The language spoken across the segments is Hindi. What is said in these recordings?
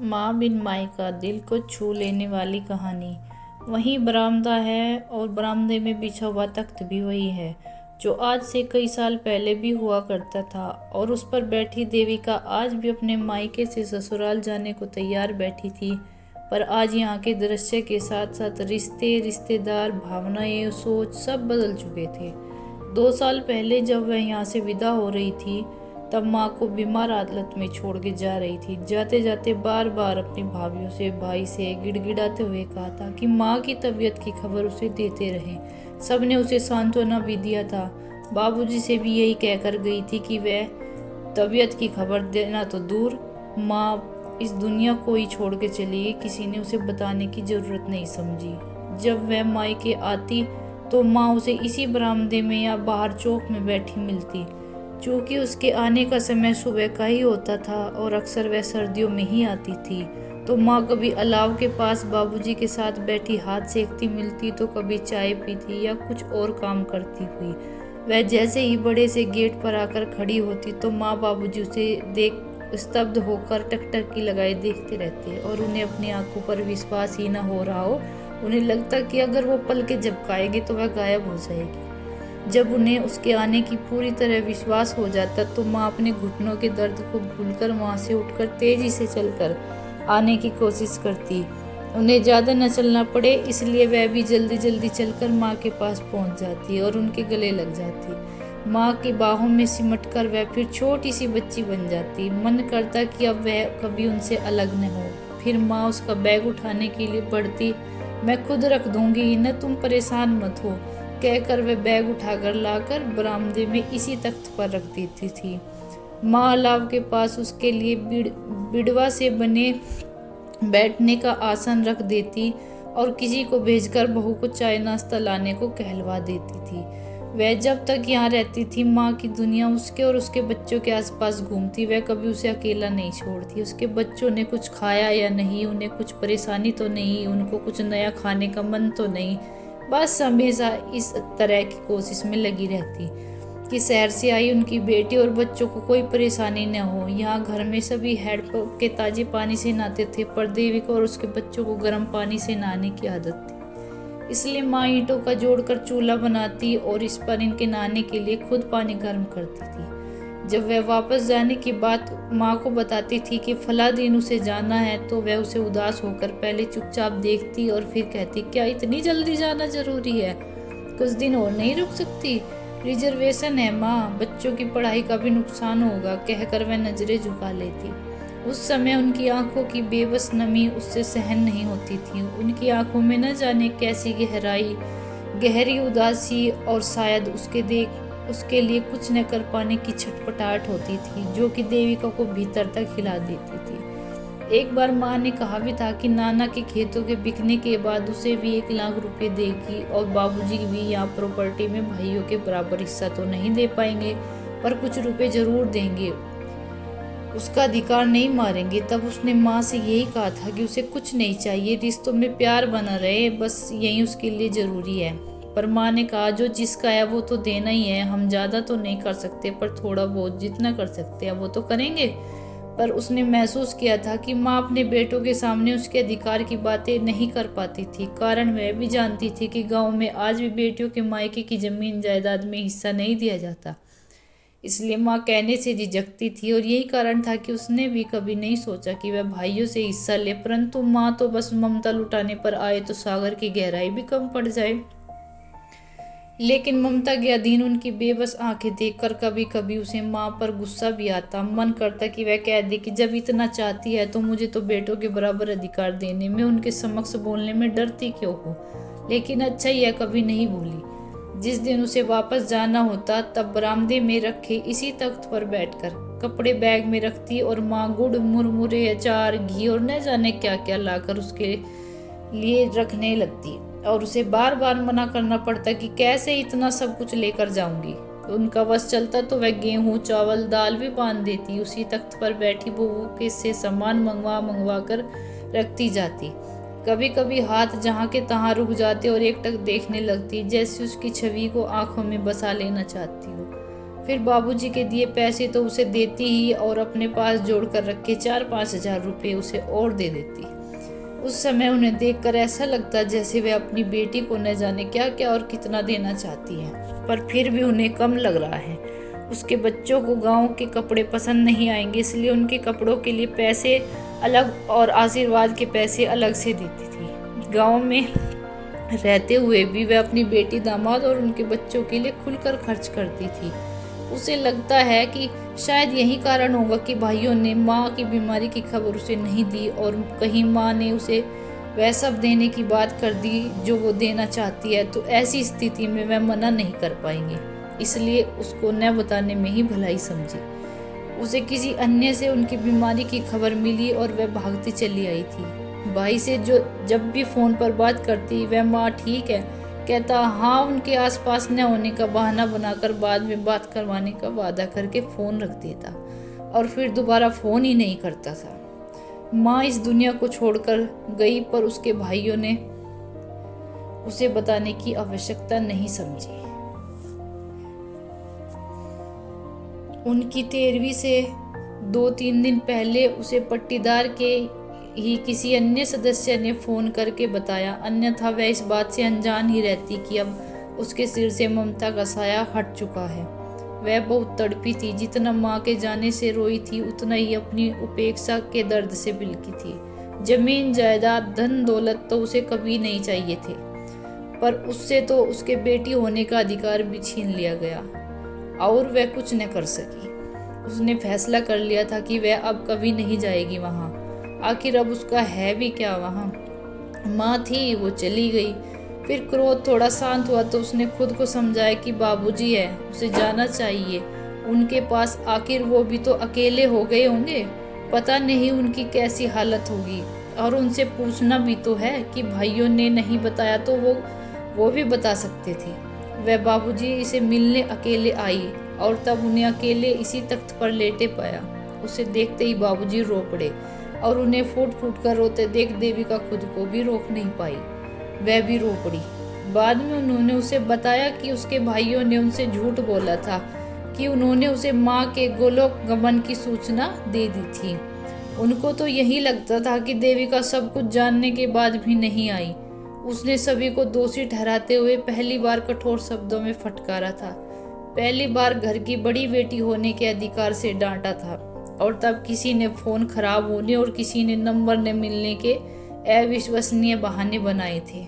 माँ बिन माई का दिल को छू लेने वाली कहानी। वहीं बरामदा है और बरामदे में बिछा हुआ तख्त भी वही है जो आज से कई साल पहले भी हुआ करता था, और उस पर बैठी देविका आज भी अपने मायके से ससुराल जाने को तैयार बैठी थी। पर आज यहाँ के दृश्य के साथ साथ रिश्ते, रिश्तेदार, भावनाएं, सोच सब बदल चुके थे। 2 साल पहले जब वह यहाँ से विदा हो रही थी, तब माँ को बीमार हालत में छोड़ के जा रही थी। जाते जाते बार बार अपनी भाभीयों से, भाई से गिड़गिड़ाते हुए कहा था कि माँ की तबीयत की खबर उसे देते रहें। सबने उसे सांत्वना भी दिया था। बाबूजी से भी यही कहकर गई थी कि वह तबीयत की खबर देना तो दूर, माँ इस दुनिया को ही छोड़ के चली गई। किसी ने उसे बताने की जरूरत नहीं समझी। जब वह मायके आती तो माँ उसे इसी बरामदे में या बाहर चौक में बैठी मिलती। चूँकि उसके आने का समय सुबह का ही होता था और अक्सर वह सर्दियों में ही आती थी, तो माँ कभी अलाव के पास बाबूजी के साथ बैठी हाथ सेकती मिलती, तो कभी चाय पीती या कुछ और काम करती हुई। वह जैसे ही बड़े से गेट पर आकर खड़ी होती तो माँ बाबूजी उसे देख स्तब्ध होकर टकटकी लगाए देखते रहते और उन्हें अपनी आंखों पर विश्वास ही न हो रहा हो। उन्हें लगता कि अगर वो पल के झपकाएगी तो वह गायब हो जाएगी। जब उन्हें उसके आने की पूरी तरह विश्वास हो जाता तो माँ अपने घुटनों के दर्द को भूलकर वहाँ से उठकर तेजी से चलकर आने की कोशिश करती। उन्हें ज़्यादा न चलना पड़े, इसलिए वह भी जल्दी जल्दी चलकर माँ के पास पहुँच जाती और उनके गले लग जाती। माँ की बाहों में सिमट कर वह फिर छोटी सी बच्ची बन जाती। मन करता कि अब वह कभी उनसे अलग न हो। फिर माँ उसका बैग उठाने के लिए बढ़ती। मैं खुद रख दूंगी न, तुम परेशान मत हो, कहकर वह बैग उठाकर लाकर बरामदे में इसी तख्त पर रख देती थी। माँ अलाव के पास उसके लिए बिड़वा से बने बैठने का आसन रख देती और किसी को भेजकर बहू को चाय नाश्ता लाने को कहलवा देती थी। वह जब तक यहाँ रहती थी, माँ की दुनिया उसके और उसके बच्चों के आसपास घूमती। वह कभी उसे अकेला नहीं छोड़ती। उसके बच्चों ने कुछ खाया या नहीं, उन्हें कुछ परेशानी तो नहीं, उनको कुछ नया खाने का मन तो नहीं, बस हमेशा इस तरह की कोशिश में लगी रहती कि शहर से आई उनकी बेटी और बच्चों को कोई परेशानी न हो। यहाँ घर में सभी हैंडपंप के ताजे पानी से नहाते थे, पर देवी को और उसके बच्चों को गर्म पानी से नहाने की आदत थी। इसलिए माँ ईंटों का जोड़कर चूल्हा बनाती और इस पर इनके नहाने के लिए खुद पानी गर्म करती थी। जब वह वापस जाने की बात माँ को बताती थी कि फला दिन उसे जाना है, तो वह उसे उदास होकर पहले चुपचाप देखती और फिर कहती, क्या इतनी जल्दी जाना जरूरी है? कुछ दिन और नहीं रुक सकती? रिजर्वेशन है माँ, बच्चों की पढ़ाई का भी नुकसान होगा, कहकर वह नजरें झुका लेती। उस समय उनकी आंखों की बेबस नमी उससे सहन नहीं होती थी। उनकी आंखों में न जाने कैसी गहराई, गहरी उदासी और शायद उसके लिए कुछ न कर पाने की छटपटाहट होती थी, जो कि देविका को भीतर तक हिला देती थी। एक बार माँ ने कहा भी था कि नाना के खेतों के बिकने के बाद उसे भी 1 लाख रुपए देगी और बाबूजी भी यहाँ प्रॉपर्टी में भाइयों के बराबर हिस्सा तो नहीं दे पाएंगे, पर कुछ रुपए जरूर देंगे, उसका अधिकार नहीं मारेंगे। तब उसने माँ से यही कहा था कि उसे कुछ नहीं चाहिए, रिश्तों में प्यार बना रहे, बस यही उसके लिए जरूरी है। पर माँ ने कहा, जो जिसका है वो तो देना ही है, हम ज़्यादा तो नहीं कर सकते, पर थोड़ा बहुत जितना कर सकते हैं वो तो करेंगे। पर उसने महसूस किया था कि माँ अपने बेटों के सामने उसके अधिकार की बातें नहीं कर पाती थी। कारण वह भी जानती थी कि गांव में आज भी बेटियों के मायके की जमीन जायदाद में हिस्सा नहीं दिया जाता। इसलिए माँ कहने से झिझकती थी और यही कारण था कि उसने भी कभी नहीं सोचा कि वह भाइयों से हिस्सा ले। परंतु माँ तो बस ममता लुटाने पर आए तो सागर की गहराई भी कम पड़ जाए। लेकिन ममता के अधीन उनकी बेबस आंखें देखकर कभी कभी उसे माँ पर गुस्सा भी आता। मन करता कि वह कह दे कि जब इतना चाहती है तो मुझे तो बेटों के बराबर अधिकार देने में, उनके समक्ष बोलने में डरती क्यों हो। लेकिन अच्छा ही है कभी नहीं बोली। जिस दिन उसे वापस जाना होता तब बरामदे में रखे इसी तख्त पर बैठकर कपड़े बैग में रखती और माँ गुड़, मुरमुरे, अचार, घी और न जाने क्या क्या लाकर उसके लिए रखने लगती और उसे बार बार मना करना पड़ता कि कैसे इतना सब कुछ लेकर जाऊंगी। उनका बस चलता तो वह गेहूं, चावल, दाल भी बांध देती। उसी तख्त पर बैठी बहू के से सामान मंगवा कर रखती जाती। कभी कभी हाथ जहाँ के तहाँ रुक जाते और एकटक देखने लगती, जैसे उसकी छवि को आंखों में बसा लेना चाहती हो। फिर बाबूजी के दिए पैसे तो उसे देती ही और अपने पास जोड़ कर रखे 4-5 हजार रुपये उसे और दे देती। उस समय उन्हें देखकर ऐसा लगता जैसे वे अपनी बेटी को न जाने क्या क्या और कितना देना चाहती है, पर फिर भी उन्हें कम लग रहा है। उसके बच्चों को गांव के कपड़े पसंद नहीं आएंगे, इसलिए उनके कपड़ों के लिए पैसे अलग और आशीर्वाद के पैसे अलग से देती थी। गांव में रहते हुए भी वह अपनी बेटी, दामाद और उनके बच्चों के लिए खुलकर खर्च करती थी। उसे लगता है कि शायद यही कारण होगा कि भाइयों ने माँ की बीमारी की खबर उसे नहीं दी और कहीं माँ ने उसे वह सब देने की बात कर दी जो वो देना चाहती है, तो ऐसी स्थिति में वह मना नहीं कर पाएंगे, इसलिए उसको न बताने में ही भलाई समझी। उसे किसी अन्य से उनकी बीमारी की खबर मिली और वह भागती चली आई थी। भाई से जो जब भी फोन पर बात करती वह माँ ठीक है कहता, हाँ उनके आसपास न होने का बहाना बनाकर बाद में बात करवाने का वादा करके फ़ोन रख देता और फिर दोबारा फ़ोन ही नहीं करता था। माँ इस दुनिया को छोड़कर गई, पर उसके भाइयों ने उसे बताने की आवश्यकता नहीं समझी। उनकी 13वीं से 2-3 दिन पहले उसे पट्टीदार के ही किसी अन्य सदस्य ने फोन करके बताया, अन्यथा वह इस बात से अनजान ही रहती कि अब उसके सिर से ममता का साया हट चुका है। वह बहुत तड़पी थी, जितना माँ के जाने से रोई थी उतना ही अपनी उपेक्षा के दर्द से बिलकी थी। जमीन जायदाद धन दौलत तो उसे कभी नहीं चाहिए थे, पर उससे तो उसके बेटी होने का अधिकार भी छीन लिया गया और वह कुछ न कर सकी। उसने फैसला कर लिया था कि वह अब कभी नहीं जाएगी वहाँ। आखिर अब उसका है भी क्या वहाँ। माँ थी, वो चली गई। फिर क्रोध थोड़ा शांत हुआ तो उसने खुद को समझाया कि बाबूजी है, उसे जाना चाहिए उनके पास। आखिर वो भी तो अकेले हो गए होंगे, पता नहीं उनकी कैसी हालत होगी। और उनसे पूछना भी तो है कि भाइयों ने नहीं बताया तो वो भी बता सकते थे। वह बाबूजी इसे मिलने अकेले आई और तब उन्हें अकेले इसी तख्त पर लेटे पाया। उसे देखते ही बाबूजी रो पड़े और उन्हें फूट फूट कर रोते देख देविका खुद को भी रोक नहीं पाई, वह भी रो पड़ी। बाद में उन्होंने उसे बताया कि उसके भाइयों ने उनसे झूठ बोला था कि उन्होंने उसे माँ के गोलोक गमन की सूचना दे दी थी। उनको तो यही लगता था कि देविका सब कुछ जानने के बाद भी नहीं आई। उसने सभी को दोषी ठहराते हुए पहली बार कठोर शब्दों में फटकारा था। पहली बार घर की बड़ी बेटी होने के अधिकार से डांटा था और तब किसी ने फोन खराब होने और किसी ने नंबर न मिलने के अविश्वसनीय बहाने बनाए थे।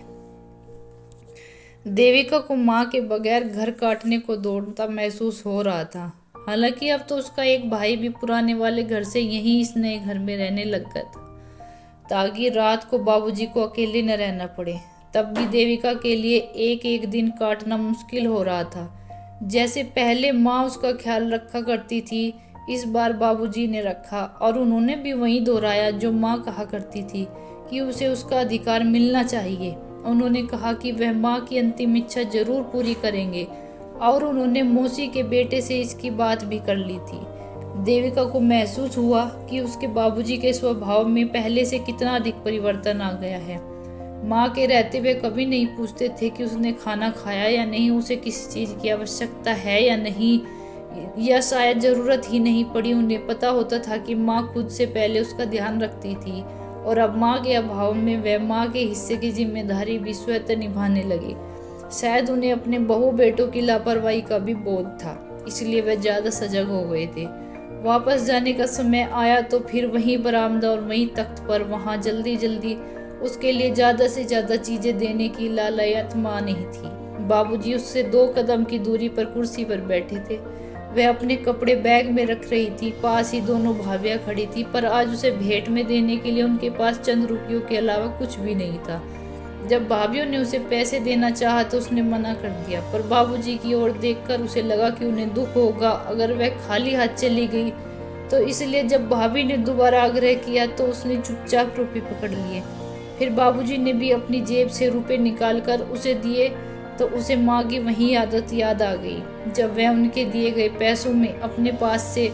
देविका को माँ के बगैर घर काटने को दौड़ता महसूस हो रहा था। हालांकि अब तो उसका एक भाई भी पुराने वाले घर से यहीं इस नए घर में रहने लग गया था, ताकि रात को बाबूजी को अकेले न रहना पड़े। तब भी देविका के लिए एक एक दिन काटना मुश्किल हो रहा था। जैसे पहले माँ उसका ख्याल रखा करती थी, इस बार बाबूजी ने रखा और उन्होंने भी वही दोहराया जो माँ कहा करती थी कि उसे उसका अधिकार मिलना चाहिए। उन्होंने कहा कि वह माँ की अंतिम इच्छा जरूर पूरी करेंगे और उन्होंने मौसी के बेटे से इसकी बात भी कर ली थी। देविका को महसूस हुआ कि उसके बाबूजी के स्वभाव में पहले से कितना अधिक परिवर्तन आ गया है। माँ के रहते हुए कभी नहीं पूछते थे कि उसने खाना खाया या नहीं, उसे किसी चीज़ की आवश्यकता है या नहीं, या शायद ज़रूरत ही नहीं पड़ी। उन्हें पता होता था कि माँ खुद से पहले उसका ध्यान रखती थी और अब माँ के अभाव में वह माँ के हिस्से की जिम्मेदारी भी स्वतः निभाने लगी। शायद उन्हें अपने बहू बेटों की लापरवाही का भी बोध था, इसलिए वह ज़्यादा सजग हो गए थे। वापस जाने का समय आया तो फिर वहीं बरामदा और वहीं तख्त पर वहाँ जल्दी जल्दी उसके लिए ज़्यादा से ज़्यादा चीज़ें देने की लालयत माँ नहीं थी। बाबूजी उससे 2 कदम की दूरी पर कुर्सी पर बैठे थे। वह अपने कपड़े बैग में रख रही थी। पास ही दोनों भाभियाँ खड़ी थी, पर आज उसे भेंट में देने के लिए उनके पास चंद रुपयों के अलावा कुछ भी नहीं था। जब भाभियों ने उसे पैसे देना चाहा तो उसने मना कर दिया, पर बाबूजी की ओर देखकर उसे लगा कि उन्हें दुख होगा अगर वह खाली हाथ चली गई, तो इसलिए जब भाभी ने दोबारा आग्रह किया तो उसने चुपचाप रुपये पकड़ लिए। फिर बाबूजी ने भी अपनी जेब से रुपये निकालकर उसे दिए तो उसे माँ की वही आदत याद आ गई जब वह उनके दिए गए पैसों में अपने पास से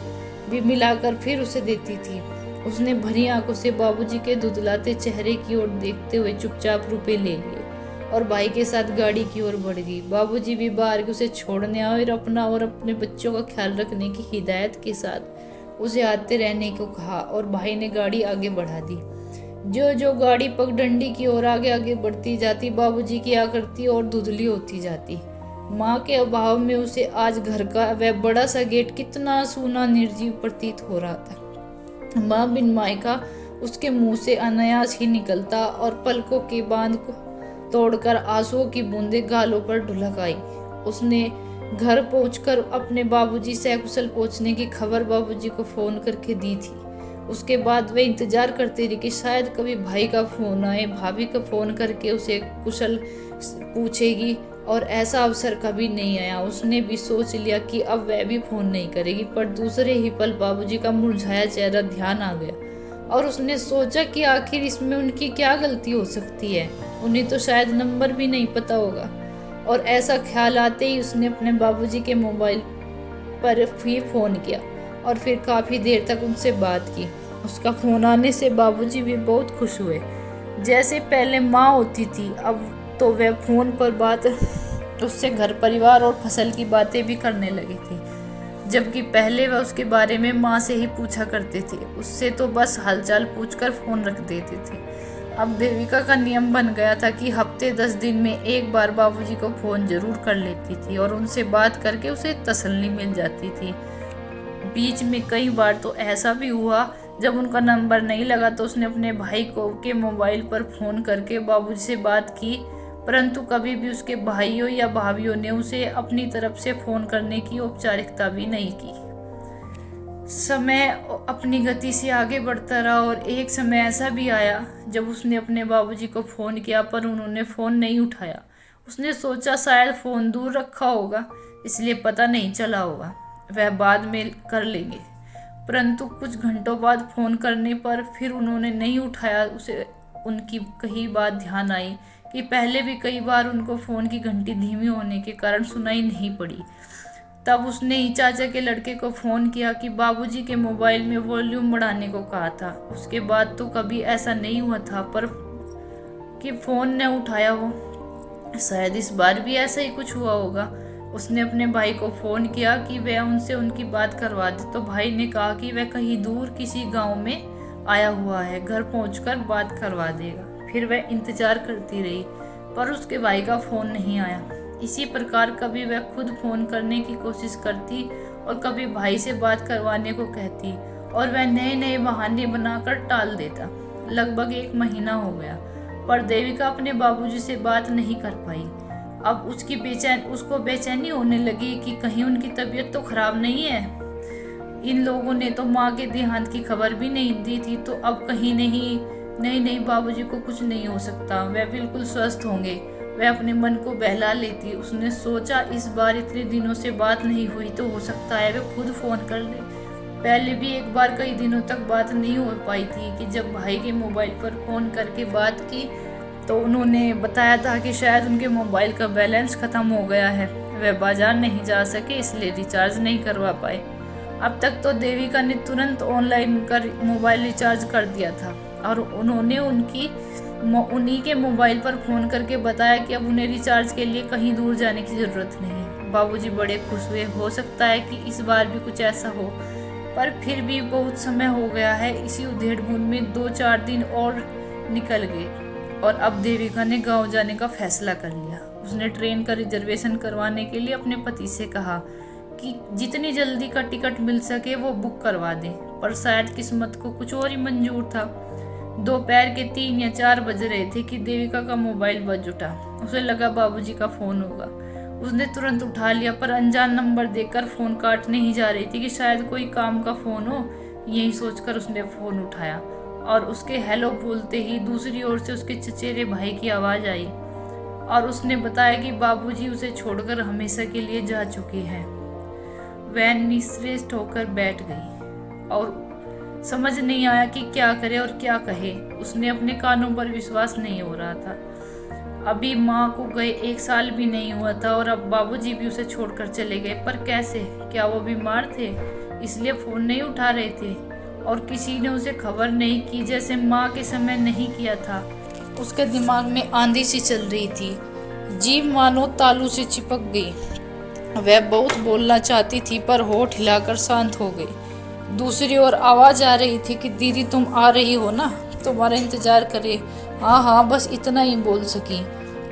भी मिलाकर फिर उसे देती थी। उसने भरी आंखों से बाबूजी के धुंधलाते चेहरे की ओर देखते हुए चुपचाप रुपए ले लिए और भाई के साथ गाड़ी की ओर बढ़ गई। बाबूजी भी बाहर के उसे छोड़ने और अपना और अपने बच्चों का ख्याल रखने की हिदायत के साथ उसे आते रहने को कहा और भाई ने गाड़ी आगे बढ़ा दी। जो जो गाड़ी पगडंडी की ओर आगे आगे बढ़ती जाती, बाबूजी की आकृति और धुंधली होती जाती। माँ के अभाव में उसे आज घर का वह बड़ा सा गेट कितना सूना निर्जीव प्रतीत हो रहा था। माँ बिन मायका उसके मुंह से अनायास ही निकलता और पलकों के बांध को तोड़कर आंसुओं की बूंदें गालों पर ढुलक आई। उसने घर पहुंचकर अपने बाबूजी से कुशल पहुंचने की खबर बाबूजी को फोन करके दी थी। उसके बाद वे इंतजार करते रहे कि शायद कभी भाई का फोन आए, भाभी का फोन करके उसे कुशल पूछेगी, और ऐसा अवसर कभी नहीं आया। उसने भी सोच लिया कि अब वह भी फोन नहीं करेगी, पर दूसरे ही पल बाबूजी का मुरझाया चेहरा ध्यान आ गया और उसने सोचा कि आखिर इसमें उनकी क्या गलती हो सकती है। उन्हें तो शायद नंबर भी नहीं पता होगा। और ऐसा ख्याल आते ही उसने अपने बाबूजी के मोबाइल पर ही फ़ोन किया और फिर काफ़ी देर तक उनसे बात की। उसका फ़ोन आने से बाबूजी भी बहुत खुश हुए। जैसे पहले माँ होती थी, अब तो वह फ़ोन पर बात उससे घर परिवार और फसल की बातें भी करने लगी थी, जबकि पहले वह उसके बारे में माँ से ही पूछा करते थे। उससे तो बस हालचाल पूछकर फ़ोन रख देते थे। अब देविका का नियम बन गया था कि हफ्ते 10 दिन में एक बार बाबूजी को फ़ोन जरूर कर लेती थी और उनसे बात करके उसे तसल्ली मिल जाती थी। बीच में कई बार तो ऐसा भी हुआ, जब उनका नंबर नहीं लगा तो उसने अपने भाई को के मोबाइल पर फ़ोन करके बाबूजी से बात की, परंतु कभी भी उसके भाइयों या भाभीयों ने उसे अपनी तरफ से फ़ोन करने की औपचारिकता भी नहीं की। समय अपनी गति से आगे बढ़ता रहा और एक समय ऐसा भी आया जब उसने अपने बाबूजी को फ़ोन किया पर उन्होंने फ़ोन नहीं उठाया। उसने सोचा शायद फ़ोन दूर रखा होगा, इसलिए पता नहीं चला होगा, वह बाद में कर लेंगे। परंतु कुछ घंटों बाद फ़ोन करने पर फिर उन्होंने नहीं उठाया। उसे उनकी कही बात ध्यान आई कि पहले भी कई बार उनको फ़ोन की घंटी धीमी होने के कारण सुनाई नहीं पड़ी। तब उसने ही चाचा के लड़के को फ़ोन किया कि बाबूजी के मोबाइल में वॉल्यूम बढ़ाने को कहा था। उसके बाद तो कभी ऐसा नहीं हुआ था पर कि फ़ोन न उठाया हो। शायद इस बार भी ऐसा ही कुछ हुआ होगा। उसने अपने भाई को फ़ोन किया कि वह उनसे उनकी बात करवा दे, तो भाई ने कहा कि वह कहीं दूर किसी गांव में आया हुआ है, घर पहुंचकर बात करवा देगा। फिर वह इंतज़ार करती रही पर उसके भाई का फ़ोन नहीं आया। इसी प्रकार कभी वह खुद फ़ोन करने की कोशिश करती और कभी भाई से बात करवाने को कहती और वह नए नए बहाने बनाकर टाल देता। लगभग 1 महीना हो गया पर देविका अपने बाबूजी से बात नहीं कर पाई। अब उसको बेचैनी होने लगी कि कहीं उनकी तबीयत तो खराब नहीं है। इन लोगों ने तो माँ के देहांत की खबर भी नहीं दी थी, तो अब कहीं नहीं बाबूजी को कुछ नहीं हो सकता, वह बिल्कुल स्वस्थ होंगे। वह अपने मन को बहला लेती। उसने सोचा इस बार इतने दिनों से बात नहीं हुई तो हो सकता है वह खुद फ़ोन कर ले। पहले भी एक बार कई दिनों तक बात नहीं हो पाई थी कि जब भाई के मोबाइल पर फ़ोन करके बात की तो उन्होंने बताया था कि शायद उनके मोबाइल का बैलेंस ख़त्म हो गया है, वह बाज़ार नहीं जा सके इसलिए रिचार्ज नहीं करवा पाए। अब तक तो देविका ने तुरंत ऑनलाइन कर मोबाइल रिचार्ज कर दिया था और उन्होंने उन्हीं के मोबाइल पर फ़ोन करके बताया कि अब उन्हें रिचार्ज के लिए कहीं दूर जाने की ज़रूरत नहीं है। बाबूजी बड़े खुश हुए। हो सकता है कि इस बार भी कुछ ऐसा हो, पर फिर भी बहुत समय हो गया है। इसी उधेड़-बुन में 2-4 दिन और निकल गए और अब देविका ने गांव जाने का फैसला कर लिया। उसने ट्रेन का रिजर्वेशन करवाने के लिए अपने पति से कहा कि जितनी जल्दी का टिकट मिल सके वो बुक करवा दें, पर शायद किस्मत को कुछ और ही मंजूर था। दोपहर के 3 या 4 बज रहे थे कि देविका का मोबाइल बज उठा। उसे लगा बाबूजी का फ़ोन होगा। उसने तुरंत उठा लिया पर अनजान नंबर देखकर फ़ोन काटने ही जा रही थी कि शायद कोई काम का फ़ोन हो। यही सोचकर उसने फ़ोन उठाया और उसके हेलो बोलते ही दूसरी ओर से उसके चचेरे भाई की आवाज़ आई और उसने बताया कि बाबूजी उसे छोड़कर हमेशा के लिए जा चुके हैं। वह निश्चेष्ट होकर बैठ गई और समझ नहीं आया कि क्या करे और क्या कहे। उसने अपने कानों पर विश्वास नहीं हो रहा था। अभी माँ को गए 1 साल भी नहीं हुआ था और अब बाबूजी भी उसे छोड़कर चले गए, पर कैसे? क्या वो बीमार थे इसलिए फ़ोन नहीं उठा रहे थे और किसी ने उसे खबर नहीं की जैसे माँ के समय नहीं किया था? उसके दिमाग में आंधी सी चल रही थी। जीभ मानो तालू से चिपक गई। वह बहुत बोलना चाहती थी पर होठ हिलाकर शांत हो गई। दूसरी ओर आवाज आ रही थी कि दीदी तुम आ रही हो ना, तुम्हारा इंतजार करे। हाँ हाँ, बस इतना ही बोल सकी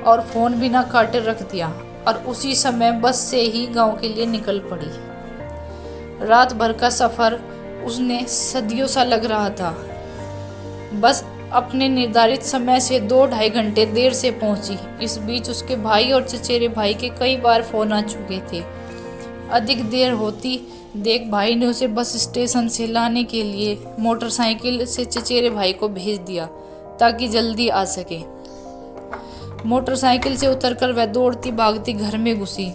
और फोन बिना काटे रख दिया और उसी समय बस से ही गांव के लिए निकल पड़ी। रात भर का सफर उसने सदियों सा लग रहा था। बस अपने निर्धारित समय से 2-2.5 घंटे देर से पहुंची। इस बीच उसके भाई और चचेरे भाई के कई बार फोन आ चुके थे। अधिक देर होती देख भाई ने उसे बस स्टेशन से लाने के लिए मोटरसाइकिल से चचेरे भाई को भेज दिया ताकि जल्दी आ सके। मोटरसाइकिल से उतरकर वह दौड़ती भागती घर में घुसी।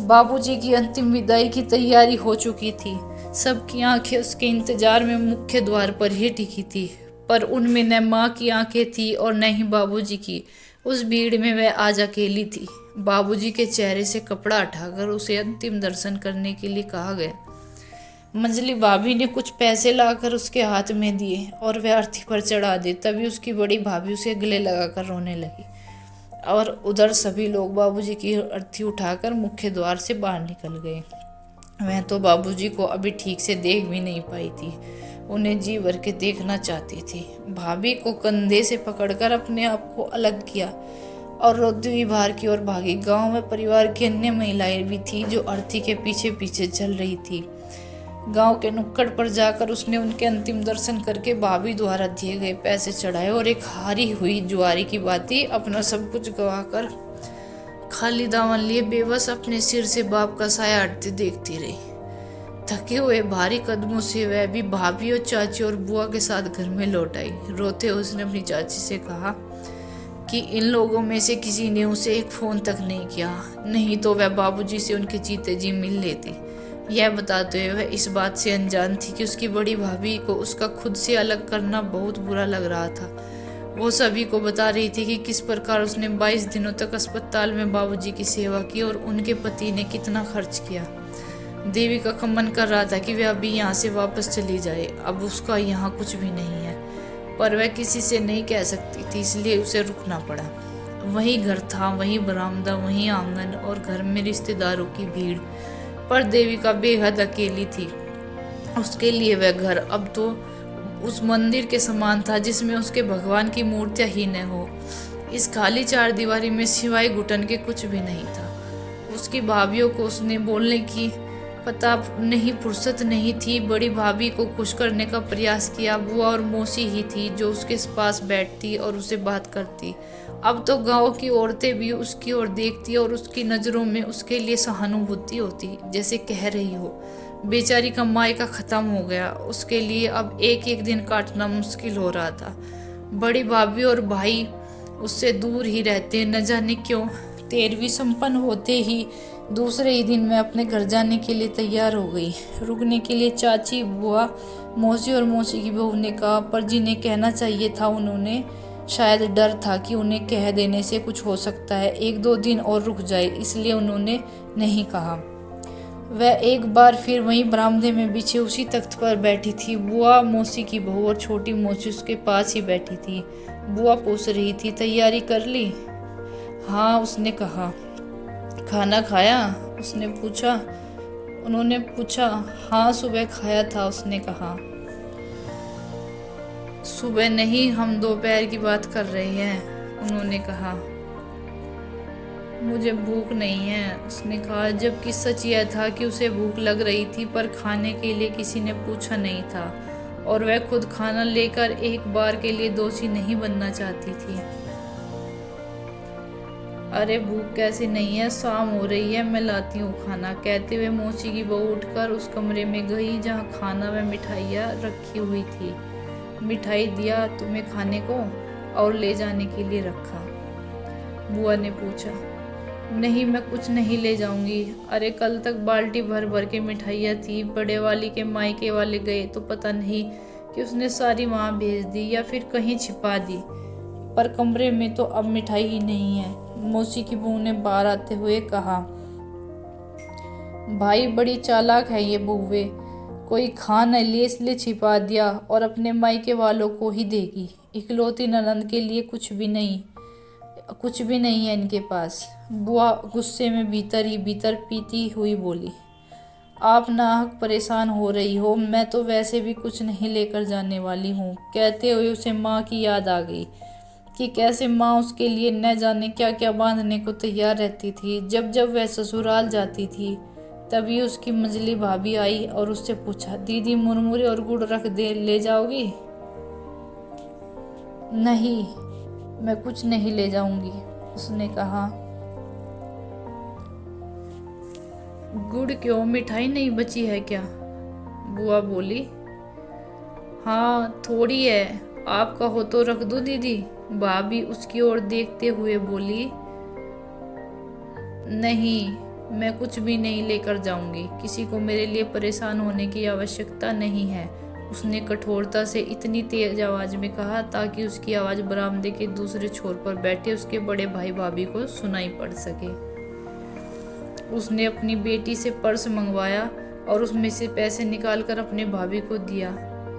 बाबूजी की अंतिम विदाई की तैयारी हो चुकी थी। सबकी आंखें उसके इंतजार में मुख्य द्वार पर ही टिकी थी, पर उनमें न माँ की आंखें थी और न ही बाबूजी की। उस भीड़ में वह आज अकेली थी। बाबूजी के चेहरे से कपड़ा हटाकर उसे अंतिम दर्शन करने के लिए कहा गया। मंजली भाभी ने कुछ पैसे लाकर उसके हाथ में दिए और वह अर्थी पर चढ़ा दे। तभी उसकी बड़ी भाभी उसे गले लगाकर रोने लगी और उधर सभी लोग बाबूजी की अर्थी उठाकर मुख्य द्वार से बाहर निकल गए। वह तो बाबूजी को अभी ठीक से देख भी नहीं पाई थी, उन्हें जी भर के देखना चाहती थी। भाभी को कंधे से पकड़कर अपने आप को अलग किया और रोती हुई बाहर की ओर भागी। गांव में परिवार की अन्य महिलाएं भी थी जो अर्थी के पीछे पीछे चल रही थी। गांव के नुक्कड़ पर जाकर उसने उनके अंतिम दर्शन करके भाभी द्वारा दिए गए पैसे चढ़ाए और एक हारी हुई जुआरी की भांति अपना सब कुछ गवाकर खाली दामन लिए बेबस अपने सिर से बाप का साया हटते देखती रही। थके हुए भारी कदमों से वह भी भाभी और चाची और बुआ के साथ घर में लौट आई। रोते उसने अपनी चाची से कहा कि इन लोगों में से किसी ने उसे एक फोन तक नहीं किया, नहीं तो वह बाबूजी से उनके जीते जी मिल लेती। यह बताते हुए वह इस बात से अनजान थी कि उसकी बड़ी भाभी को उसका खुद से अलग करना बहुत बुरा लग रहा था। वो सभी को बता रही थी कि किस प्रकार उसने 22 दिनों तक अस्पताल में बाबूजी की सेवा की और उनके पति ने कितना खर्च किया। देविका का मन कर रहा था कि वह अभी यहाँ से वापस चली जाए, अब उसका यहाँ कुछ भी नहीं है, पर वह किसी से नहीं कह सकती थी, इसलिए उसे रुकना पड़ा। वही घर था, वही बरामदा, वही आंगन और घर में रिश्तेदारों की भीड़, पर देविका बेहद अकेली थी। उसके लिए वह घर अब तो उस मंदिर के समान था जिसमें उसके भगवान की मूर्तियां ही न हो। इस खाली 4 दीवारी में सिवाय घुटन के कुछ भी नहीं था। उसकी भाभीियों को उसने बोलने की पता नहीं फुर्सत नहीं थी। बड़ी भाभी को खुश करने का प्रयास किया। बुआ और मौसी ही थी जो उसके पास बैठती और उसे बात करती। अब तो गांव की औरतें भी उसकी ओर देखती और उसकी नज़रों में उसके लिए सहानुभूति होती, जैसे कह रही हो बेचारी का मायका खत्म हो गया, उसके लिए अब एक एक दिन काटना मुश्किल हो रहा था। बड़ी भाभी और भाई उससे दूर ही रहते, न जाने क्यों। 13वीं संपन्न होते ही दूसरे ही दिन मैं अपने घर जाने के लिए तैयार हो गई। रुकने के लिए चाची, बुआ, मौसी और मौसी की बहू ने कहा, पर जिन्हें कहना चाहिए था उन्होंने शायद डर था कि उन्हें कह देने से कुछ हो सकता है 1-2 दिन और रुक जाए, इसलिए उन्होंने नहीं कहा। वह एक बार फिर वहीं बरामदे में बिछे उसी तख्त पर बैठी थी। बुआ, मौसी की बहू और छोटी मौसी उसके पास ही बैठी थी। बुआ पूछ रही थी, तैयारी कर ली? हाँ, उसने कहा। खाना खाया? उसने पूछा। उन्होंने पूछा। हाँ, सुबह खाया था, उसने कहा। सुबह नहीं, हम दोपहर की बात कर रहे हैं, उन्होंने कहा। मुझे भूख नहीं है, उसने कहा, जबकि सच यह था कि उसे भूख लग रही थी, पर खाने के लिए किसी ने पूछा नहीं था और वह खुद खाना लेकर एक बार के लिए दोषी नहीं बनना चाहती थी। अरे भूख कैसी नहीं है, शाम हो रही है, मैं लाती हूँ खाना, कहते हुए मौसी की बहू उठकर उस कमरे में गई जहाँ खाना व मिठाइयाँ रखी हुई थी। मिठाई दिया तुम्हें खाने को और ले जाने के लिए रखा? बुआ ने पूछा। नहीं, मैं कुछ नहीं ले जाऊंगी। अरे कल तक बाल्टी भर भर के मिठाइयाँ थी, बड़े वाली के मायके वाले गए तो पता नहीं कि उसने सारी वहाँ भेज दी या फिर कहीं छिपा दी, पर कमरे में तो अब मिठाई ही नहीं है, मौसी की बहू ने बाहर आते हुए कहा। भाई बड़ी चालाक है ये बहुएं, कोई खा न लिए इसलिए छिपा दिया और अपने मायके वालों को ही देगी। इकलौती ननंद के लिए कुछ भी नहीं है इनके पास। बुआ गुस्से में भीतर ही भीतर पीती हुई बोली, आप नाहक परेशान हो रही हो, मैं तो वैसे भी कुछ नहीं लेकर जाने वाली हूँ। कहते हुए उसे माँ की याद आ गई कि कैसे माँ उसके लिए न जाने क्या क्या बांधने को तैयार रहती थी। जब जब वह ससुराल जाती थी तभी उसकी मंजली भाभी आई और उससे पूछा, दीदी मुरमुरे और गुड़ रख दे, ले जाओगी? नहीं, मैं कुछ नहीं ले जाऊंगी, उसने कहा। गुड़ क्यों, मिठाई नहीं बची है क्या? बुआ बोली, हाँ थोड़ी है, आप कहो तो रख दो दीदी। भाभी उसकी ओर देखते हुए बोली, नहीं, मैं कुछ भी नहीं लेकर जाऊंगी, किसी को मेरे लिए परेशान होने की आवश्यकता नहीं है, उसने कठोरता से इतनी तेज आवाज में कहा ताकि उसकी आवाज बरामदे के दूसरे छोर पर बैठे उसके बड़े भाई भाभी को सुनाई पड़ सके। उसने अपनी बेटी से पर्स मंगवाया और उसमें से पैसे निकालकर अपने भाभी को दिया,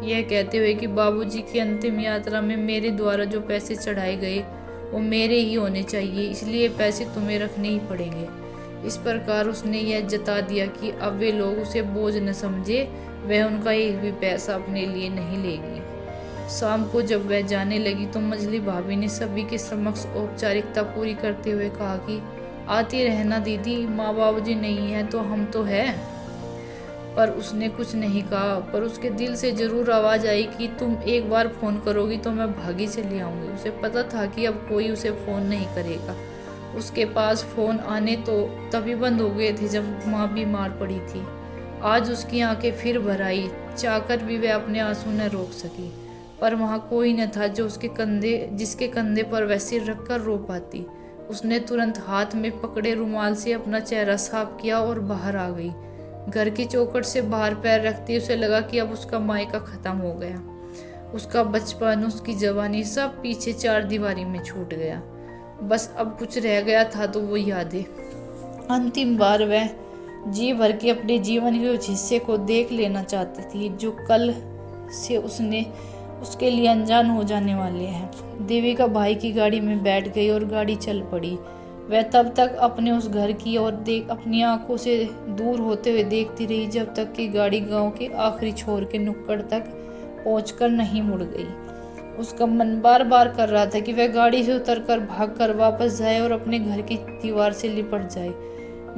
यह कहते हुए कि बाबूजी की अंतिम यात्रा में मेरे द्वारा जो पैसे चढ़ाए गए वो मेरे ही होने चाहिए, इसलिए पैसे तुम्हें रखने ही पड़ेंगे। इस प्रकार उसने यह जता दिया कि अब वे लोग उसे बोझ न समझे, वह उनका एक भी पैसा अपने लिए नहीं लेगी। शाम को जब वह जाने लगी तो मंजली भाभी ने सभी के समक्ष औपचारिकता पूरी करते हुए कहा कि आती रहना दीदी, माँ बाबूजी नहीं है तो हम तो है। पर उसने कुछ नहीं कहा, पर उसके दिल से जरूर आवाज आई कि तुम एक बार फोन करोगी तो मैं भागी चली आऊंगी। उसे पता था कि अब कोई उसे फोन नहीं करेगा। उसके पास फोन आने तो तभी बंद हो गए थे जब माँ बीमार पड़ी थी। आज उसकी आंखें फिर भर आई, चाहकर भी वह अपने आंसू न रोक सकी, पर वहाँ कोई न था जो जिसके कंधे पर वह सिर रखकर रो पाती। उसने तुरंत हाथ में पकड़े रुमाल से अपना चेहरा साफ किया और बाहर आ गई। घर की चौखट से बाहर पैर रखते उसे लगा कि अब उसका मायका खत्म हो गया। उसका बचपन, उसकी जवानी सब पीछे चार दीवारी में छूट गया। बस अब कुछ रह गया था तो वो यादें। अंतिम बार वह जी भर के अपने जीवन के उस हिस्से को देख लेना चाहती थी जो कल से उसके लिए अनजान हो जाने वाले हैं। देविका भाई की गाड़ी में बैठ गई और गाड़ी चल पड़ी। वह तब तक अपने उस घर की ओर अपनी आंखों से दूर होते हुए देखती रही जब तक कि गाड़ी गांव के आखिरी छोर के नुक्कड़ तक पहुंचकर नहीं मुड़ गई। उसका मन बार बार कर रहा था कि वह गाड़ी से उतरकर भागकर वापस जाए और अपने घर की दीवार से लिपट जाए।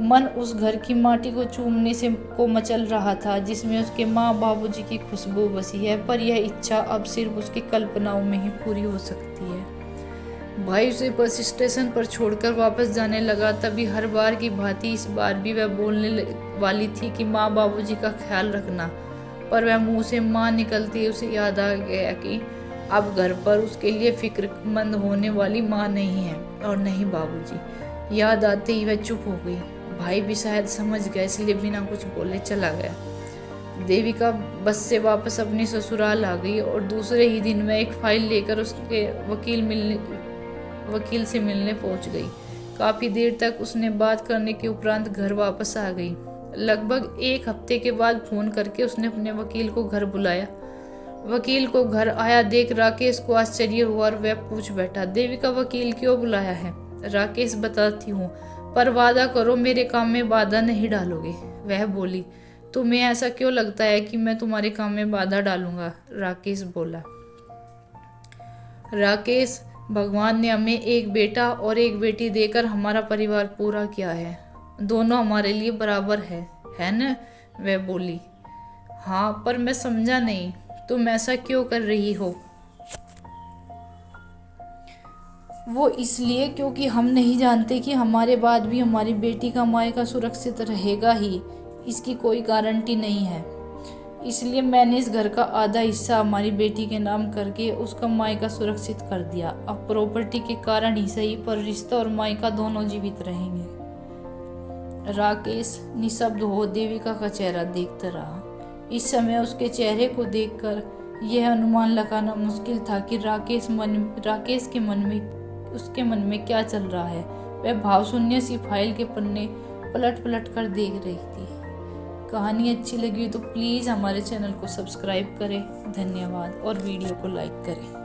मन उस घर की माटी को चूमने से को मचल रहा था जिसमें उसके माँ बाबूजी की खुशबू बसी है, पर यह इच्छा अब सिर्फ उसकी कल्पनाओं में ही पूरी हो सकती है। भाई उसे बस स्टेशन पर छोड़कर वापस जाने लगा। तभी हर बार की भांति इस बार भी वह बोलने वाली थी कि माँ बाबूजी का ख्याल रखना, पर वह मुंह से माँ निकलती उसे याद आ गया कि अब घर पर उसके लिए फिक्रमंद होने वाली माँ नहीं है और नहीं बाबूजी। याद आते ही वह चुप हो गई। भाई भी शायद समझ गया, इसलिए बिना कुछ बोले चला गया। देविका बस से वापस अपने ससुराल आ गई और दूसरे ही दिन वह एक फाइल लेकर उसके वकील से मिलने पहुंच गई। काफी देर तक उसने बात करने के उपरांत घर वापस आ गई। लगभग एक हफ्ते के बाद फोन करके उसने अपने वकील को घर बुलाया। वकील को घर आया देख राकेश को आश्चर्य हुआ और वह पूछ बैठा, देविका वकील क्यों बुलाया है? राकेश बताती हूँ, पर वादा करो मेरे काम में बाधा नहीं डालोगे। वह बोली, तुम्हें ऐसा क्यों लगता है कि मैं तुम्हारे काम में बाधा डालूंगा? राकेश बोला, राकेश, भगवान ने हमें एक बेटा और एक बेटी देकर हमारा परिवार पूरा किया है, दोनों हमारे लिए बराबर है न? वह बोली, हाँ, पर मैं समझा नहीं, तुम ऐसा क्यों कर रही हो? वो इसलिए क्योंकि हम नहीं जानते कि हमारे बाद भी हमारी बेटी का मायका सुरक्षित रहेगा ही, इसकी कोई गारंटी नहीं है। इसलिए मैंने इस घर का आधा हिस्सा हमारी बेटी के नाम करके उसका मायका सुरक्षित कर दिया। अब प्रॉपर्टी के कारण ही सही, पर रिश्ता और मायका दोनों जीवित रहेंगे। राकेश निशब्द हो देविका का चेहरा देखता रहा। इस समय उसके चेहरे को देखकर यह अनुमान लगाना मुश्किल था कि राकेश के मन में क्या चल रहा है। वह भावशून्य सी फाइल के पन्ने पलट कर देख रही थी। कहानी अच्छी लगी हो तो प्लीज़ हमारे चैनल को सब्सक्राइब करें। धन्यवाद और वीडियो को लाइक करें।